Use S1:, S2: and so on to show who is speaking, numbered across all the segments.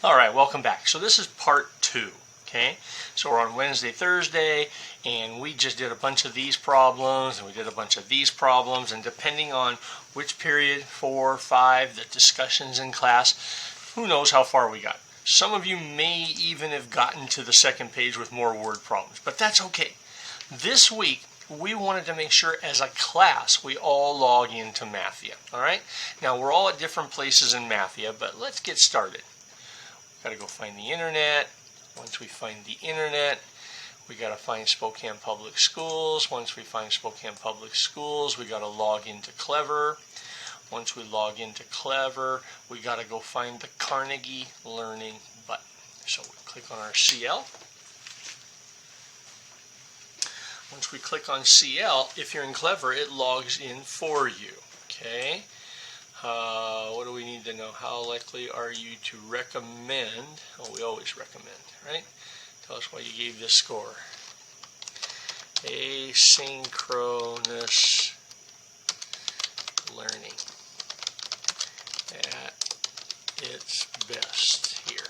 S1: All right, welcome back. So this is part 2, okay? So we're on Wednesday, Thursday, and we just did a bunch of these problems, and we did a bunch of these problems, and depending on which period, 4, 5, the discussions in class, who knows how far we got. Some of you may even have gotten to the second page with more word problems, but that's okay. This week, we wanted to make sure as a class we all log into Mathia, all right? Now, we're all at different places in Mathia, but let's get started. Got to go find the internet. Once we find the internet, we got to find Spokane Public Schools. Once we find Spokane Public Schools, we got to log into Clever. Once we log into Clever, we got to go find the Carnegie Learning button. So we click on our CL. Once we click on CL, if you're in Clever, it logs in for you. Okay. What do we need to know? How likely are you to recommend? Oh, we always recommend, right? Tell us why you gave this score. Asynchronous learning at its best here.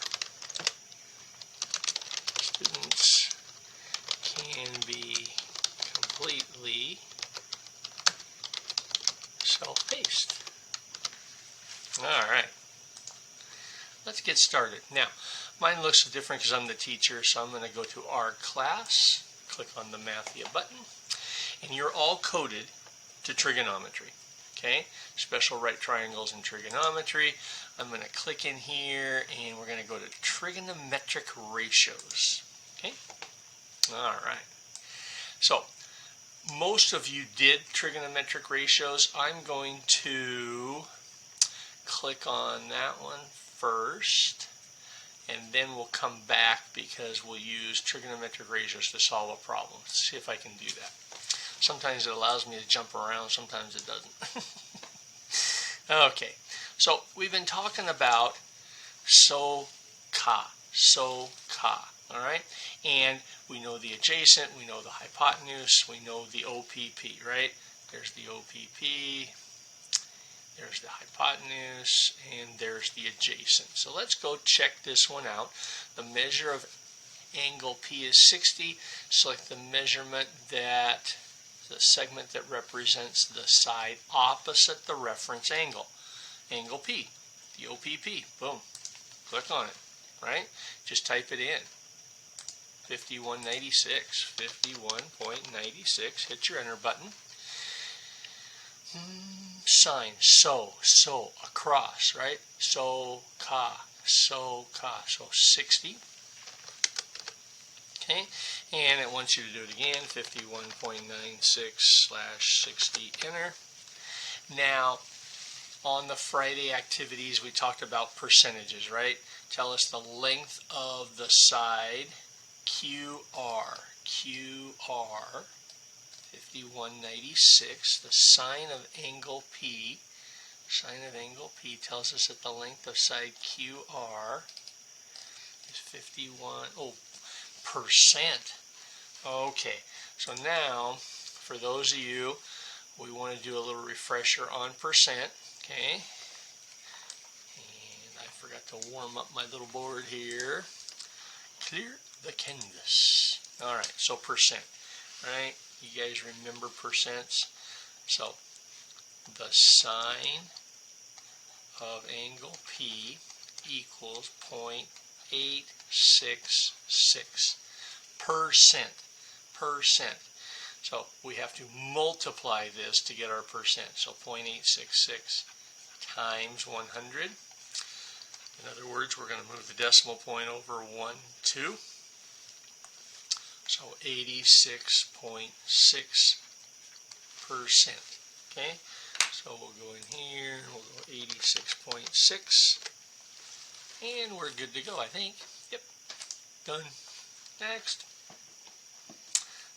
S1: Students can be completely self-paced. All right, let's get started. Now, mine looks different because I'm the teacher, so I'm going to go to our class, click on the Mathia button, and you're all coded to trigonometry, okay? Special right triangles and trigonometry. I'm going to click in here, and we're going to go to trigonometric ratios, okay? All right, so most of you did trigonometric ratios. I'm going to click on that one first, and then we'll come back because we'll use trigonometric ratios to solve a problem. Let's see if I can do that. Sometimes it allows me to jump around, sometimes it doesn't. Okay, so we've been talking about SOH CAH, all right? And we know the adjacent, we know the hypotenuse, we know the OPP, right? There's the OPP. There's the hypotenuse, and there's the adjacent. So let's go check this one out. The measure of angle P is 60. Select the measurement that, the segment that represents the side opposite the reference angle. Angle P, the OPP. Boom. Click on it, right? Just type it in. 51.96, 51.96. Hit your enter button. Sign, so, across, right? SOH CAH, so 60. Okay, and it wants you to do it again, 51.96/60, enter. Now, on the Friday activities, we talked about percentages, right? Tell us the length of the side, QR, 51.96. The sine of angle P tells us that the length of side QR is 51%. Okay, so now for those of you, we want to do a little refresher on percent. Okay, and I forgot to warm up my little board here. Clear the canvas. All right, so percent, right? You guys remember percents? So the sine of angle P equals 0.866 percent. So we have to multiply this to get our percent. So 0.866 times 100. In other words, we're going to move the decimal point over 1, 2. So 86.6%. Okay, so we'll go in here, we'll go 86.6, and we're good to go, I think. Yep, done. Next.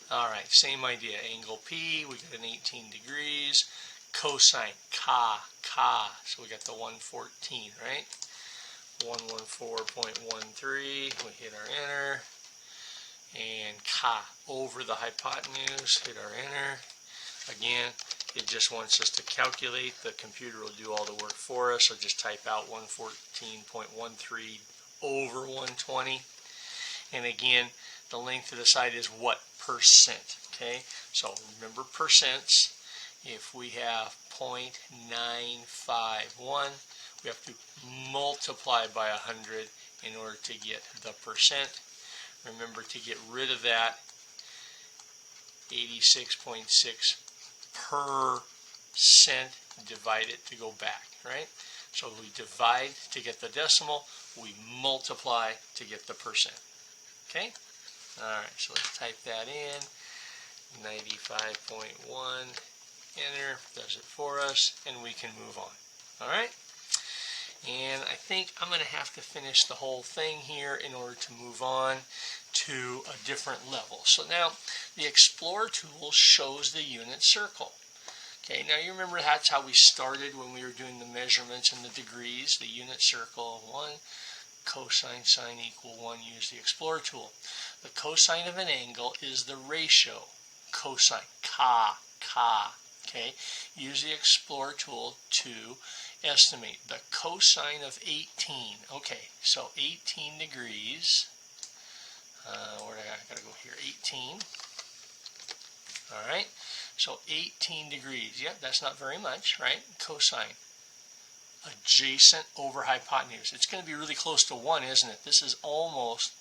S1: All right, same idea. Angle P, we got an 18 degrees. Cosine, CAH, so we got the 114, right? 114.13, we hit our enter. And CAH over the hypotenuse, hit our enter. Again, it just wants us to calculate. The computer will do all the work for us, so just type out 114.13 over 120. And again, the length of the side is what? Percent. Okay, so remember percents. If we have 0.951, we have to multiply by 100 in order to get the percent. Remember to get rid of that 86.6%, divide it to go back, right? So we divide to get the decimal, we multiply to get the percent. Okay? Alright, so let's type that in. 95.1, enter, does it for us, and we can move on. Alright? And I think I'm going to have to finish the whole thing here in order to move on to a different level. So now the Explorer tool shows the unit circle. Okay, now you remember that's how we started when we were doing the measurements and the degrees, the unit circle, 1, cosine, sine equal 1, use the Explorer tool. The cosine of an angle is the ratio, cosine, CAH, okay? Use the Explorer tool to estimate the cosine of 18. Okay, so 18 degrees, where I gotta go here, 18. All right, so 18 degrees, yep, that's not very much, right? Cosine, adjacent over hypotenuse. It's going to be really close to 1, isn't it? This is almost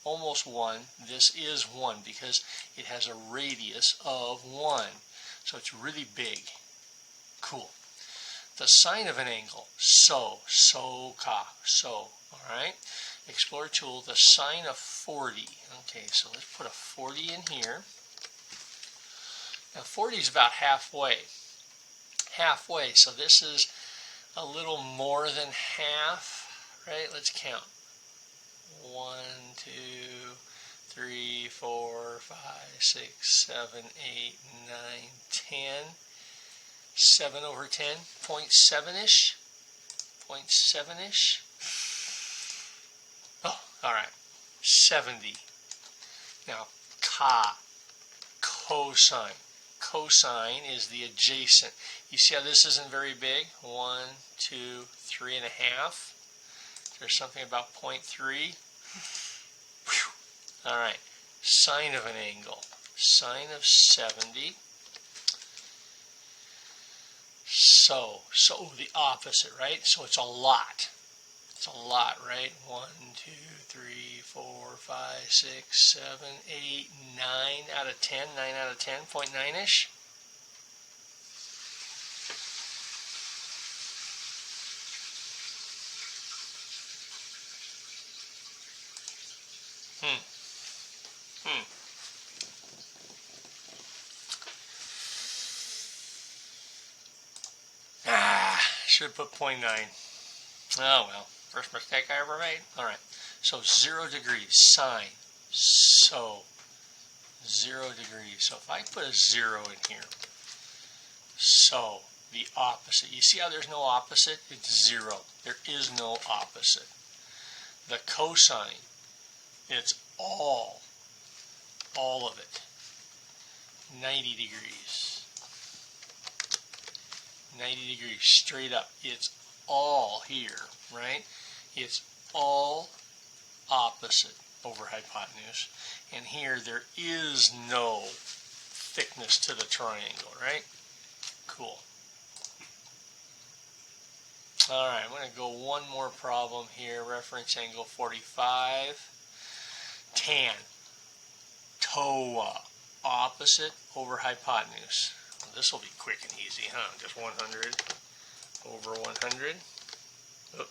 S1: 1. This is 1 because it has a radius of 1. So it's really big. Cool. The sine of an angle, SOH CAH. All right. Explorer tool, the sine of 40. Okay, so let's put a 40 in here. Now 40 is about halfway. So this is a little more than half, right? Let's count. 1, 2, 3, 4, 5, 6, 7, 8, 9, 10. 7 over 10, 0.7-ish. 0.7-ish. Oh, all right. 70. Now, CAH, cosine. Cosine is the adjacent. You see how this isn't very big? 1, 2, 3.5. There's something about 0.3. All right. Sine of an angle. Sine of 70. So the opposite, right? So it's a lot. It's a lot, right? 1, 2, 3, 4, 5, 6, 7, 8, 9 out of 10. 9 out of 10, 0.9-ish. Should have put 0.9. Oh well, first mistake I ever made. All right, so 0 degrees, sine, so 0 degrees. So if I put a 0 in here, so the opposite. You see how there's no opposite? It's 0. There is no opposite. The cosine, it's all of it. 90 degrees. 90 degrees straight up. It's all here, right? It's all opposite over hypotenuse. And here there is no thickness to the triangle, right? Cool. All right, I'm going to go one more problem here. Reference angle 45. Tan. TOA. Opposite over hypotenuse. Well, this will be quick and easy, huh? Just 100 over 100. Oh,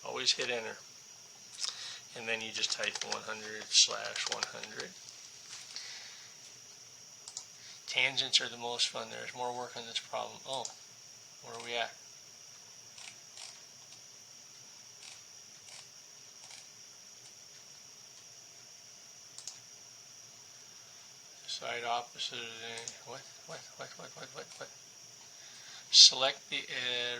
S1: always hit enter. And then you just type 100/100. Tangents are the most fun. There's more work on this problem. Oh, where are we at? Side opposite. What? Select the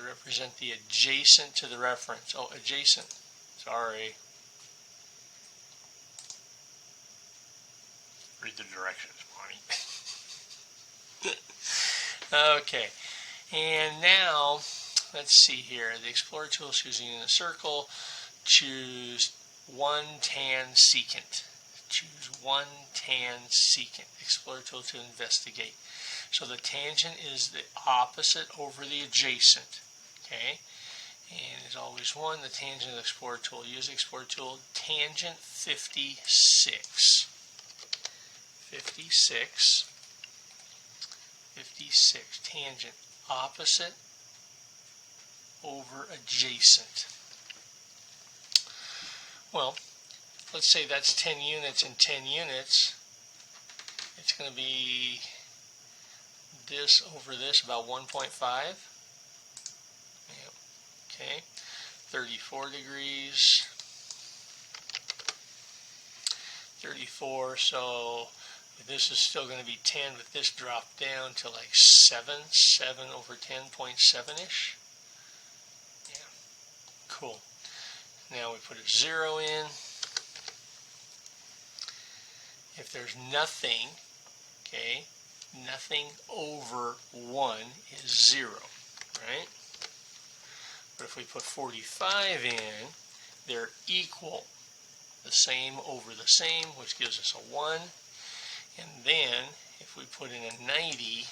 S1: represent the adjacent to the reference. Oh, adjacent. Sorry. Read the directions, Bonnie. Okay, and now let's see here. The Explorer tool is using in a circle. Choose 1 tan secant. Choose 1 tan secant. Explore tool to investigate. So the tangent is the opposite over the adjacent. Okay? And as always 1, the tangent of the Explorer tool. Use the Explorer tool. Tangent 56. 56. Tangent opposite over adjacent. Well, let's say that's 10 units and 10 units. It's going to be this over this, about 1.5. Yep. Okay. 34 degrees. 34, so this is still going to be 10, but this dropped down to like 7 over 10.7-ish. Yeah, cool. Now we put a 0 in. If there's nothing, okay, nothing over 1 is 0, right? But if we put 45 in, they're equal. The same over the same, which gives us a 1. And then, if we put in a 90,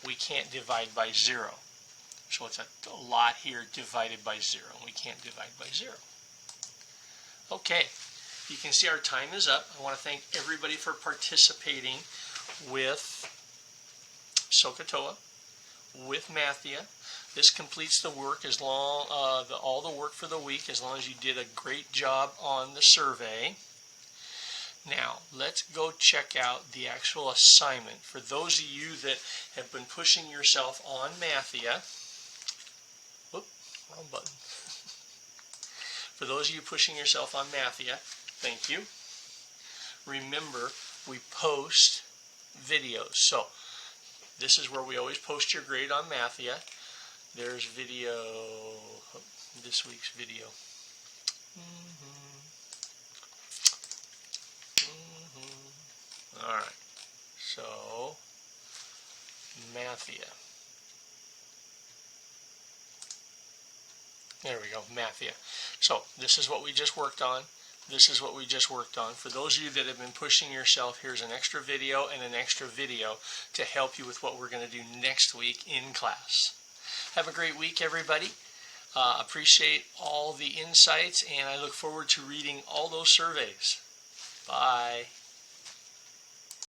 S1: we can't divide by 0. So it's a lot here divided by 0. We can't divide by 0. Okay, you can see our time is up. I want to thank everybody for participating with SOH CAH TOA, with Mathia. This completes the work as long, all the work for the week, as long as you did a great job on the survey. Now, let's go check out the actual assignment. For those of you that have been pushing yourself on Mathia, whoop, wrong button. For those of you pushing yourself on Mathia, thank you. Remember, we post videos. So, this is where we always post your grade on Mathia. There's video, this week's video. Alright, so Mathia. There we go, Mathia. So this is what we just worked on. This is what we just worked on. For those of you that have been pushing yourself, here's an extra video and an extra video to help you with what we're going to do next week in class. Have a great week, everybody. Appreciate all the insights, and I look forward to reading all those surveys. Bye.